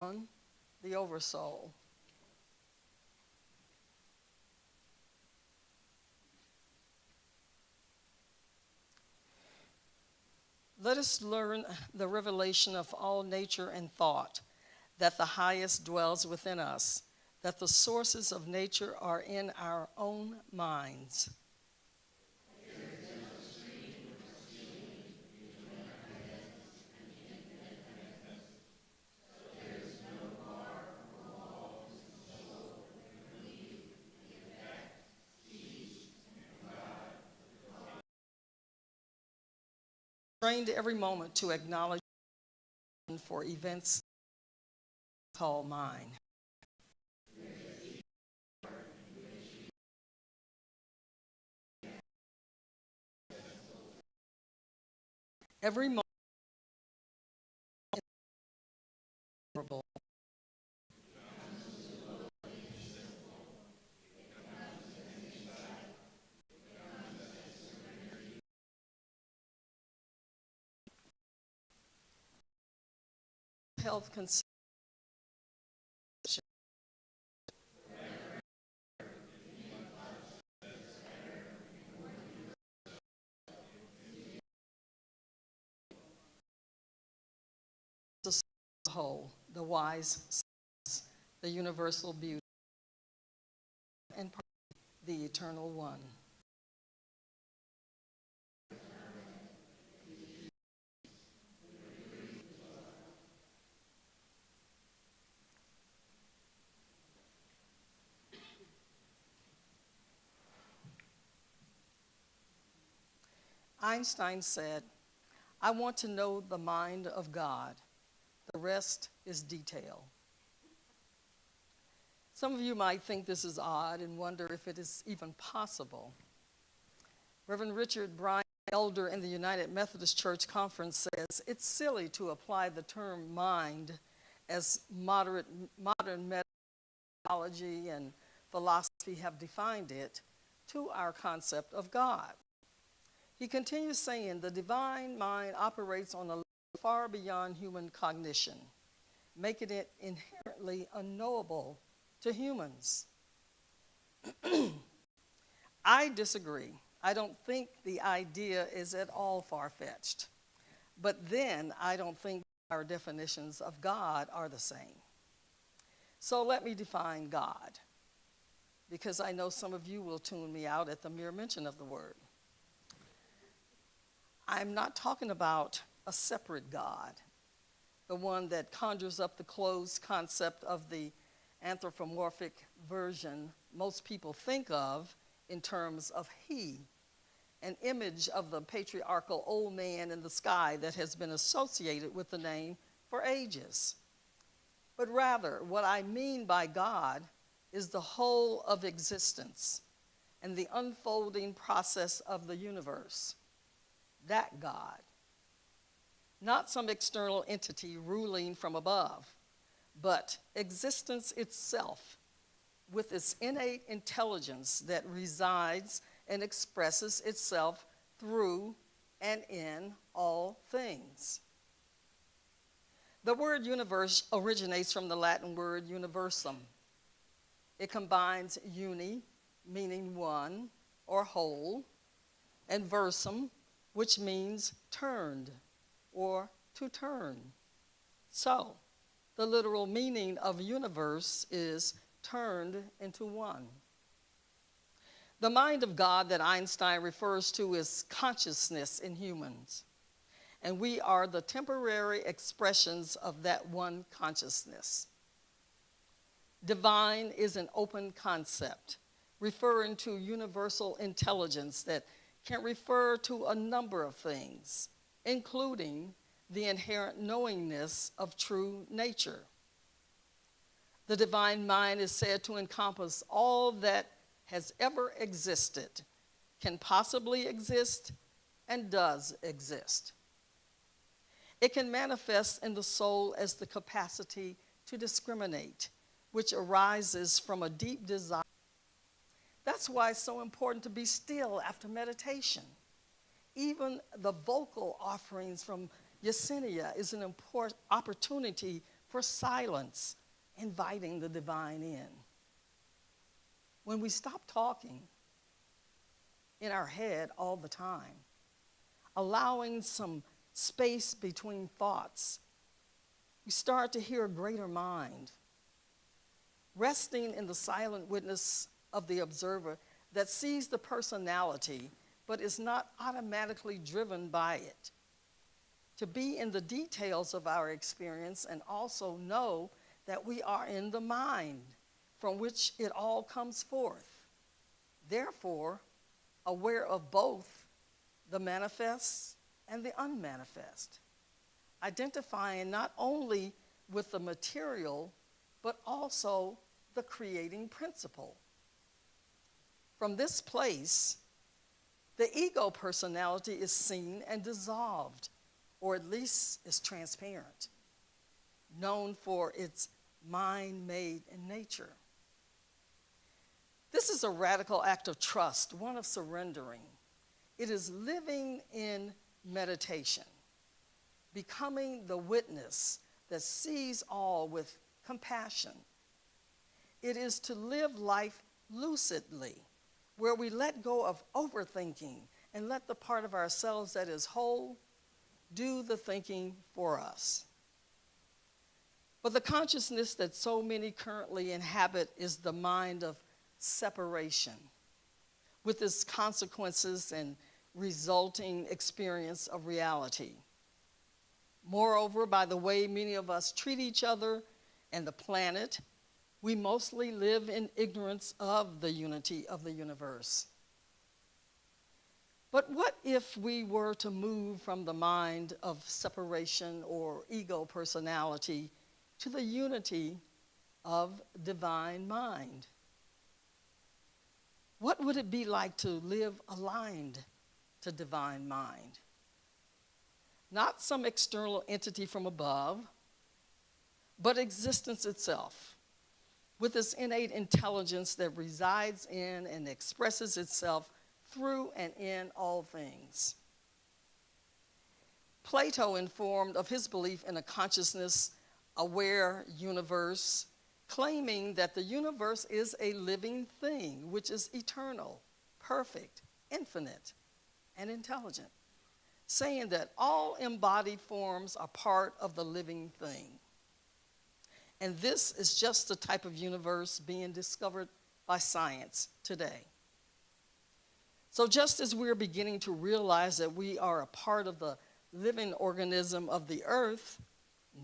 on the Oversoul. Let us learn the revelation of all nature and thought, that the highest dwells within us, that the sources of nature are in our own minds. Trained every moment to acknowledge for events called mine. Every moment health conception the whole, the wise sense, the universal beauty, and the eternal one. Einstein said, "I want to know the mind of God. The rest is detail." Some of you might think this is odd and wonder if it is even possible. Reverend Richard Bryan, elder in the United Methodist Church Conference, says, "It's silly to apply the term mind as modern methodology and philosophy have defined it to our concept of God." He continues saying, "The divine mind operates on a level far beyond human cognition, making it inherently unknowable to humans." I disagree. I don't think the idea is at all far-fetched. But then I don't think our definitions of God are the same. So let me define God, because I know some of you will tune me out at the mere mention of the word. I'm not talking about a separate God, the one that conjures up the closed concept of the anthropomorphic version most people think of in terms of he, an image of the patriarchal old man in the sky that has been associated with the name for ages. But rather, what I mean by God is the whole of existence and the unfolding process of the universe. That God, not some external entity ruling from above, but existence itself with its innate intelligence that resides and expresses itself through and in all things. The word universe originates from the Latin word universum. It combines uni, meaning one or whole, and versum, which means turned or to turn. So, the literal meaning of universe is turned into one. The mind of God that Einstein refers to is consciousness in humans, and we are the temporary expressions of that one consciousness. Divine is an open concept, referring to universal intelligence that can refer to a number of things, including the inherent knowingness of true nature. The divine mind is said to encompass all that has ever existed, can possibly exist, and does exist. It can manifest in the soul as the capacity to discriminate, which arises from a deep desire. That's why it's so important to be still after meditation. Even the vocal offerings from Yesenia is an important opportunity for silence, inviting the divine in. When we stop talking in our head all the time, allowing some space between thoughts, we start to hear a greater mind, resting in the silent witness of the observer that sees the personality but is not automatically driven by it. To be in the details of our experience and also know that we are in the mind from which it all comes forth. Therefore, aware of both the manifest and the unmanifest, identifying not only with the material, but also the creating principle. From this place, the ego personality is seen and dissolved, or at least is transparent, known for its mind-made in nature. This is a radical act of trust, one of surrendering. It is living in meditation, becoming the witness that sees all with compassion. It is to live life lucidly, where we let go of overthinking and let the part of ourselves that is whole do the thinking for us. But the consciousness that so many currently inhabit is the mind of separation, with its consequences and resulting experience of reality. Moreover, by the way many of us treat each other and the planet, we mostly live in ignorance of the unity of the universe. But what if we were to move from the mind of separation or ego personality to the unity of divine mind? What would it be like to live aligned to divine mind? Not some external entity from above, but existence itself, with its innate intelligence that resides in and expresses itself through and in all things. Plato informed of his belief in a consciousness-aware universe, claiming that the universe is a living thing which is eternal, perfect, infinite, and intelligent, saying that all embodied forms are part of the living thing. And this is just the type of universe being discovered by science today. So just as we're beginning to realize that we are a part of the living organism of the earth,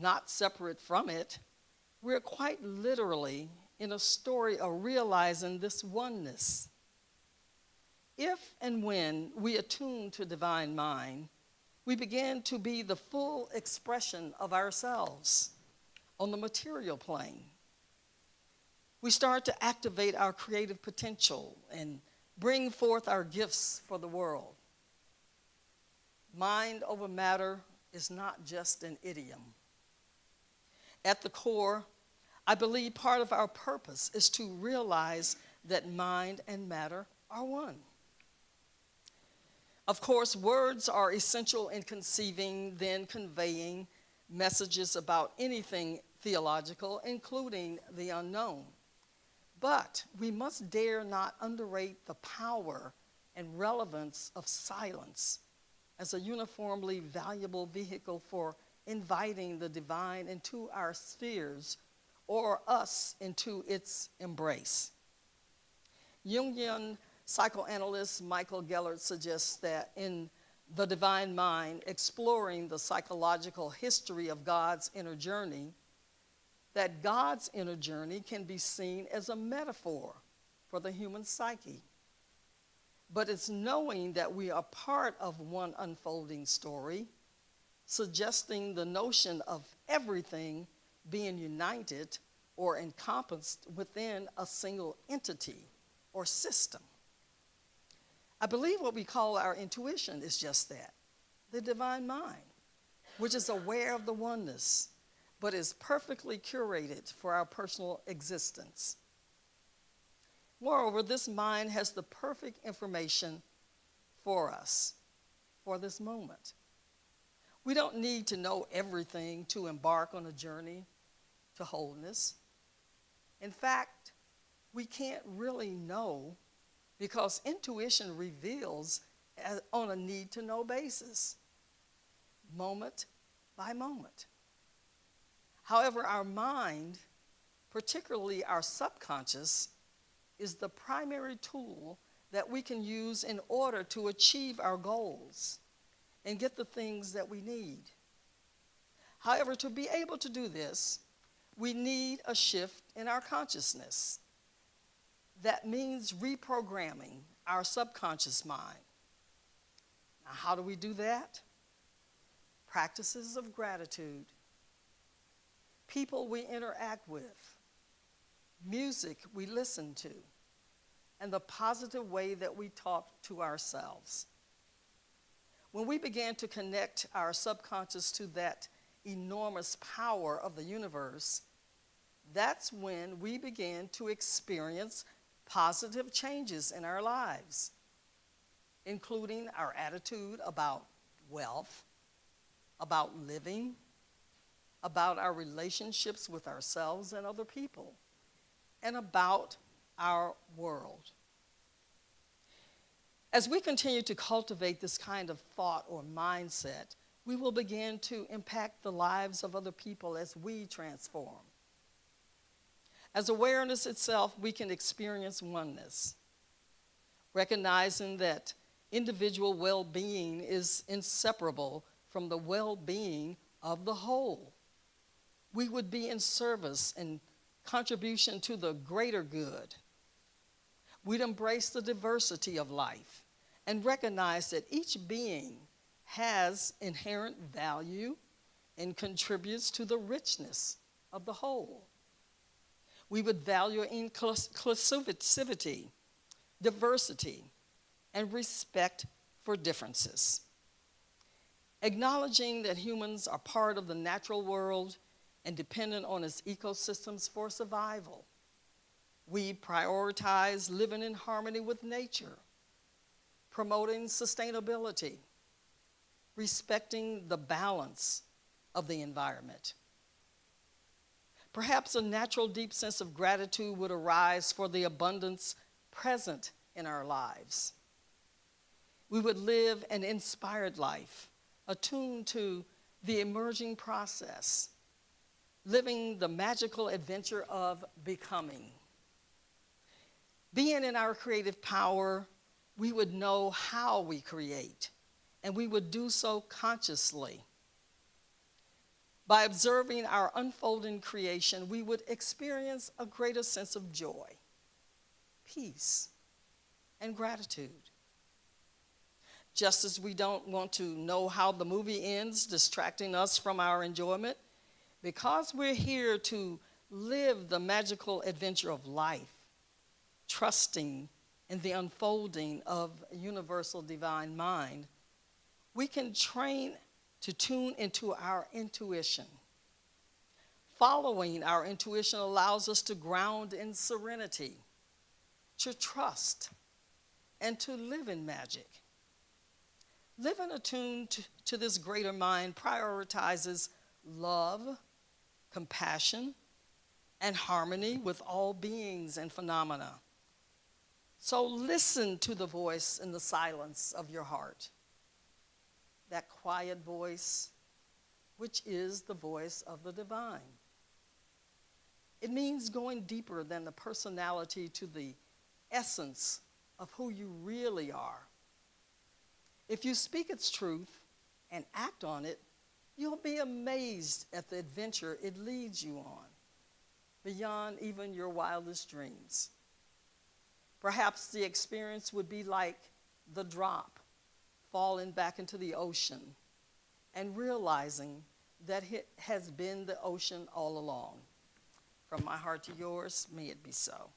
not separate from it, we're quite literally in a story of realizing this oneness. If and when we attune to divine mind, we begin to be the full expression of ourselves on the material plane. We start to activate our creative potential and bring forth our gifts for the world. Mind over matter is not just an idiom. At the core, I believe part of our purpose is to realize that mind and matter are one. Of course, words are essential in conceiving, then conveying messages about anything theological, including the unknown. But we must dare not underrate the power and relevance of silence as a uniformly valuable vehicle for inviting the divine into our spheres or us into its embrace. Jungian psychoanalyst Michael Gellert suggests that in The Divine Mind, exploring the psychological history of God's inner journey, that God's inner journey can be seen as a metaphor for the human psyche. But it's knowing that we are part of one unfolding story, suggesting the notion of everything being united or encompassed within a single entity or system. I believe what we call our intuition is just that, the divine mind, which is aware of the oneness, but is perfectly curated for our personal existence. Moreover, this mind has the perfect information for us for this moment. We don't need to know everything to embark on a journey to wholeness. In fact, we can't really know because intuition reveals on a need-to-know basis, moment by moment. However, our mind, particularly our subconscious, is the primary tool that we can use in order to achieve our goals and get the things that we need. However, to be able to do this, we need a shift in our consciousness. That means reprogramming our subconscious mind. Now, how do we do that? Practices of gratitude, people we interact with, music we listen to, and the positive way that we talk to ourselves. When we began to connect our subconscious to that enormous power of the universe, that's when we began to experience positive changes in our lives, including our attitude about wealth, about living, about our relationships with ourselves and other people, and about our world. As we continue to cultivate this kind of thought or mindset, we will begin to impact the lives of other people as we transform. As awareness itself, we can experience oneness, recognizing that individual well-being is inseparable from the well-being of the whole. We would be in service and contribution to the greater good. We'd embrace the diversity of life and recognize that each being has inherent value and contributes to the richness of the whole. We would value inclusivity, diversity, and respect for differences. Acknowledging that humans are part of the natural world and dependent on its ecosystems for survival. We prioritize living in harmony with nature, promoting sustainability, respecting the balance of the environment. Perhaps a natural deep sense of gratitude would arise for the abundance present in our lives. We would live an inspired life, attuned to the emerging process, living the magical adventure of becoming. Being in our creative power, we would know how we create, and we would do so consciously. By observing our unfolding creation, we would experience a greater sense of joy, peace, and gratitude. Just as we don't want to know how the movie ends, distracting us from our enjoyment, because we're here to live the magical adventure of life, trusting in the unfolding of a universal divine mind, we can train to tune into our intuition. Following our intuition allows us to ground in serenity, to trust, and to live in magic. Living attuned to this greater mind prioritizes love, compassion, and harmony with all beings and phenomena. So listen to the voice in the silence of your heart. That quiet voice, which is the voice of the divine. It means going deeper than the personality to the essence of who you really are. If you speak its truth and act on it, you'll be amazed at the adventure it leads you on, beyond even your wildest dreams. Perhaps the experience would be like the drop falling back into the ocean and realizing that it has been the ocean all along. From my heart to yours, may it be so.